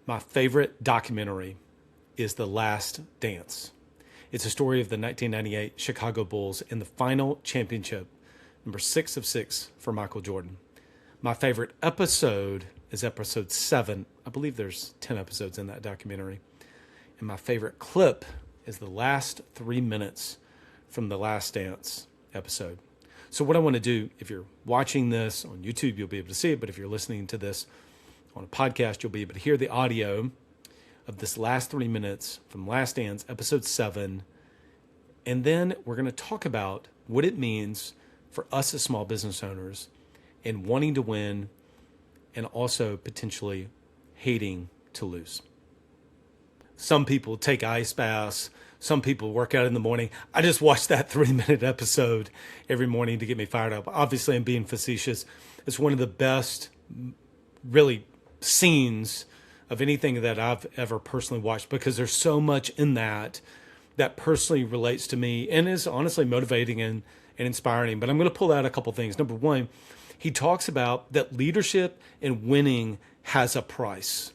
My favorite documentary is The Last Dance. It's a story of the 1998 Chicago Bulls in the final championship, number 6 of 6 for Michael Jordan. My favorite episode is episode 7. I believe there's 10 episodes in that documentary. And my favorite clip is the last 3 minutes from The Last Dance episode. So what I want to do, if you're watching this on YouTube, you'll be able to see it. But if you're listening to this on a podcast, you'll be able to hear the audio of this last 3 minutes from Last Dance, episode 7. And then we're going to talk about what it means for us as small business owners in wanting to win and also potentially hating to lose. Some people take ice baths. Some people work out in the morning. I just watch that 3-minute episode every morning to get me fired up. Obviously, I'm being facetious. It's one of the best, really, scenes of anything that I've ever personally watched because there's so much in that personally relates to me and is honestly motivating and inspiring. But I'm going to pull out a couple things. Number one, he talks about that leadership and winning has a price.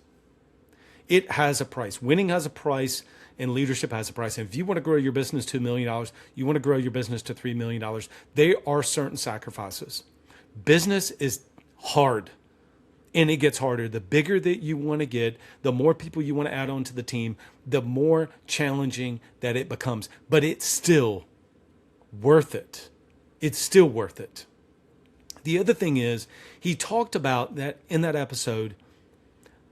It has a price. Winning has a price and leadership has a price. And if you want to grow your business to $1 million, you want to grow your business to $3 million, there are certain sacrifices. Business is hard. And it gets harder. The bigger that you want to get, the more people you want to add on to the team, the more challenging that it becomes. But it's still worth it. It's still worth it. The other thing is, he talked about that in that episode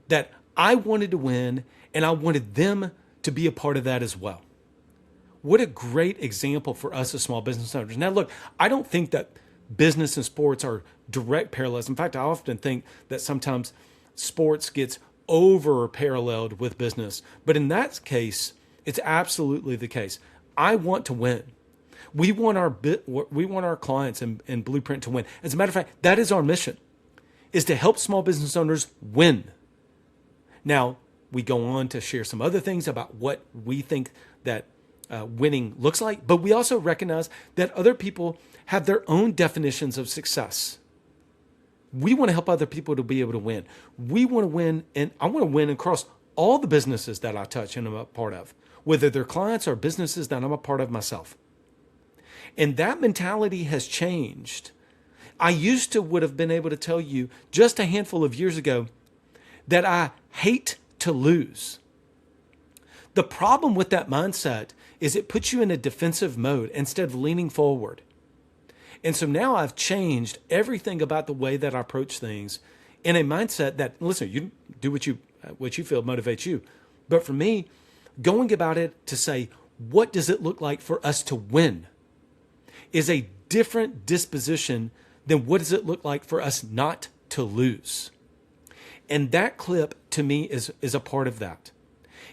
that I wanted to win and I wanted them to be a part of that as well. What a great example for us as small business owners. Now, look, I don't think that business and sports are direct parallels. In fact, I often think that sometimes sports gets over paralleled with business. But in that case, it's absolutely the case. I want to win. We want our clients and Blueprint to win. As a matter of fact, that is our mission, is to help small business owners win. Now, we go on to share some other things about what we think that winning looks like, but we also recognize that other people have their own definitions of success. We want to help other people to be able to win. We want to win, and I want to win across all the businesses that I touch and I'm a part of, whether they're clients or businesses that I'm a part of myself. And that mentality has changed. I used to would have been able to tell you just a handful of years ago that I hate to lose. The problem with that mindset is it puts you in a defensive mode instead of leaning forward. And so now I've changed everything about the way that I approach things in a mindset that, listen, you do what you feel motivates you. But for me, going about it to say, what does it look like for us to win is a different disposition than what does it look like for us not to lose. And that clip to me is a part of that.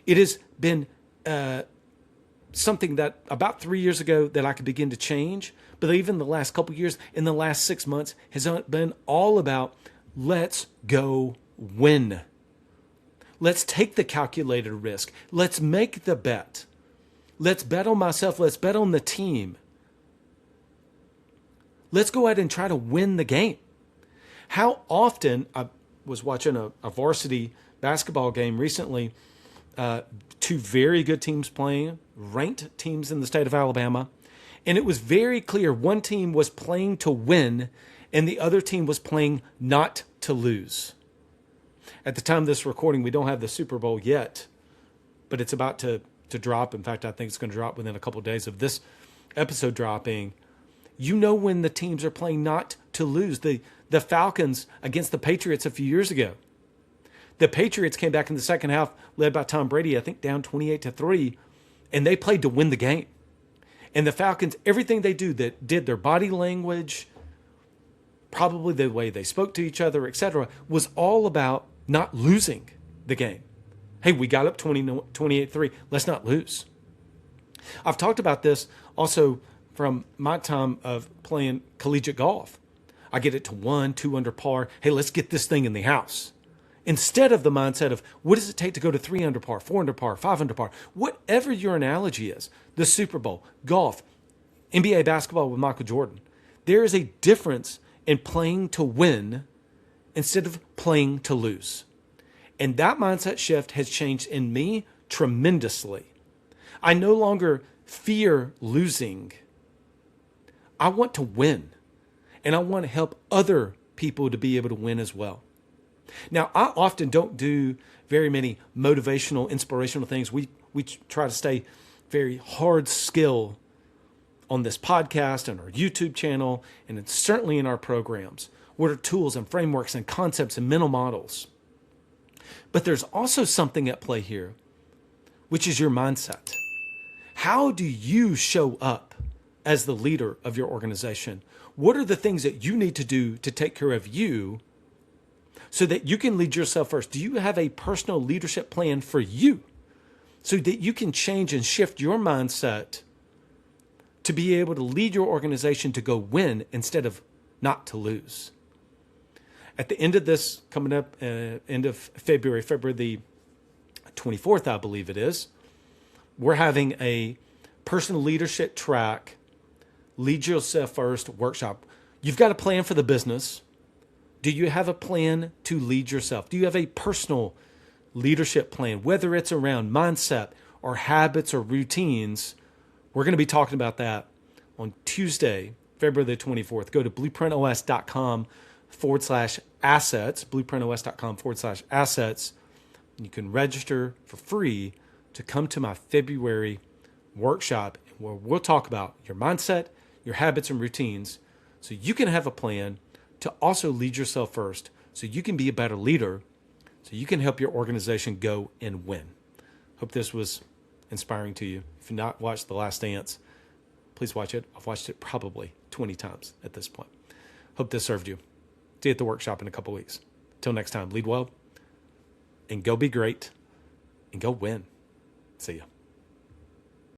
It has been something that about 3 years ago that I could begin to change. But even the last couple of years, in the last 6 months, has been all about let's go win. Let's take the calculated risk. Let's make the bet. Let's bet on myself. Let's bet on the team. Let's go ahead and try to win the game. How often, I was watching a varsity basketball game recently, two very good teams playing, ranked teams in the state of Alabama. And it was very clear one team was playing to win and the other team was playing not to lose. At the time of this recording, we don't have the Super Bowl yet, but it's about to drop. In fact, I think it's going to drop within a couple of days of this episode dropping. You know when the teams are playing not to lose. The Falcons against the Patriots a few years ago. The Patriots came back in the second half, led by Tom Brady, I think down 28-3, and they played to win the game. And the Falcons, everything they did, their body language, probably the way they spoke to each other, etc., was all about not losing the game. Hey, we got up 28-3. Let's not lose. I've talked about this also from my time of playing collegiate golf. I get it to 1, 2 under par. Hey, let's get this thing in the house. Instead of the mindset of what does it take to go to 3 under par, 4 under par, 5 under par, whatever your analogy is, the Super Bowl, golf, NBA basketball with Michael Jordan. There is a difference in playing to win instead of playing to lose. And that mindset shift has changed in me tremendously. I no longer fear losing. I want to win. And I want to help other people to be able to win as well. Now, I often don't do very many motivational, inspirational things. We try to stay very hard skill on this podcast and our YouTube channel, and it's certainly in our programs. What are tools and frameworks and concepts and mental models? But there's also something at play here, which is your mindset. How do you show up as the leader of your organization? What are the things that you need to do to take care of you so that you can lead yourself first? Do you have a personal leadership plan for you so that you can change and shift your mindset to be able to lead your organization to go win instead of not to lose? At the end of this, coming up, end of February the 24th, I believe it is, we're having a personal leadership track, Lead Yourself First workshop. You've got a plan for the business. Do you have a plan to lead yourself? Do you have a personal leadership plan, whether it's around mindset or habits or routines? We're going to be talking about that on Tuesday, February the 24th. Go to blueprintos.com/assets, blueprintos.com/assets. You can register for free to come to my February workshop where we'll talk about your mindset, your habits and routines, so you can have a plan to also lead yourself first, so you can be a better leader, so you can help your organization go and win. Hope this was inspiring to you. If you've not watched The Last Dance, please watch it. I've watched it probably 20 times at this point. Hope this served you. See you at the workshop in a couple weeks. Till next time, lead well and go be great and go win. See ya.